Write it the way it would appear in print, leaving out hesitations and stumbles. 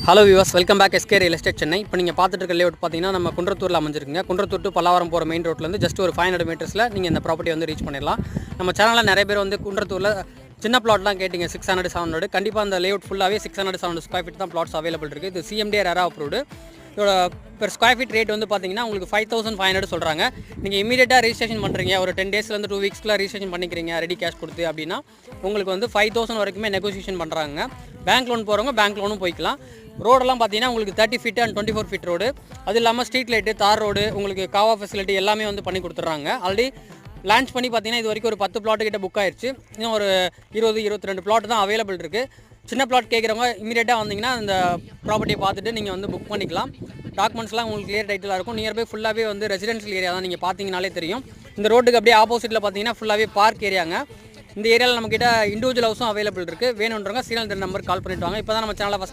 Hello viewers, welcome back SK real estate Chennai. இப்போ நீங்கள் பார்த்துட்டு இருக்க லேஅவுட் பார்த்தீங்கன்னா நம்ம குன்றத்தூரில் அமைஞ்சிருக்குங்க. குன்றத்தூர் டு பல்லாவரம் போகிற மெயின் ரோட்லேருந்து ஜஸ்ட் ஒரு 500 மீட்டர்ஸில் நீங்கள் இந்த ப்ராப்பர்ட்டி வந்து ரீச் பண்ணிடலாம். நம்ம சேனலில் நிறைய பேர் வந்து குன்றத்தூரில் சின்ன பிளாட்லாம் கேட்டிங்க, 600-700. கண்டிப்பாக அந்த லேஅவுட் ஃபுல்லாகவே 600-700 ஸ்கொயர் ஃபீட் தான் பிளாட்ஸ் அவைலபிள் இருக்குது. இது சிஎம்டிஆர் ரெரா அப்ரூவ்டு. இதோட பெர் ஸ்கொயர் ஃபீட் ரேட் வந்து பார்த்தீங்கன்னா உங்களுக்கு 5500 சொல்கிறாங்க. நீங்கள் இமீடியட்டாக ரெஜிஸ்ட்ரேஷன் பண்ணுறீங்க, ஒரு 10 டேஸ்லேருந்து 2 வீக்ஸ்க்குள்ள ரெஜிஸ்ட்ரேஷன் பண்ணிக்கிறீங்க ரெடி கேஷ் கொடுத்து அப்படின்னா உங்களுக்கு வந்து 5000 வரைக்குமே நெகோசியேஷன் பண்ணுறாங்க. பேங்க் லோன் போகிறவங்க பேங்க் லோனும் போய்க்கலாம். ரோடெல்லாம் பார்த்தீங்கன்னா உங்களுக்கு 30 ஃபீட் அண்ட் 24 ஃபீட் ரோடு. அது இல்லாமல் ஸ்ட்ரீட் லைட்டு, தார் ரோடு, உங்களுக்கு காவா ஃபெசிலிட்டி எல்லாமே வந்து பண்ணி கொடுத்துட்றாங்க. ஆல்ரெடி லான்ச் பண்ணி பார்த்தீங்கன்னா இது வரைக்கும் ஒரு 10 பிளாட்டு கிட்ட புக் ஆயிடுச்சு. இன்னும் ஒரு 20-22 பிளாட் தான் அவைலபிள் இருக்குது. சின்ன பிளாட் கேட்குறவங்க இமீடியட்டாக வந்தீங்கன்னா அந்த ப்ராப்பர்ட்டியை பார்த்துட்டு நீங்கள் வந்து புக் பண்ணிக்கலாம். டாக்குமெண்ட்ஸ்லாம் உங்களுக்கு கிளியர் டைட்டிலாக இருக்கும். நியர்பை ஃபுல்லாகவே வந்து ரெசிடென்ஷியல் ஏரியா தான். நீங்கள் பார்த்தீங்கனாலே தெரியும். இந்த ரோட்டுக்கு அப்படியே ஆப்போசிட்டில் பார்த்தீங்கன்னா ஃபுல்லாகவே பார்க் ஏரியாங்க. இந்த ஏரியாவில் நம்மக்கிட்ட இண்டிவிஜுவல் ஹவுஸும் அவைலபிள் இருக்குது. வேணுன்றவங்க சீரியல் நம்பர் கால் பண்ணிட்டு வாங்க. இப்போ தான் நம்ம சேனலை ஃபஸ்ட்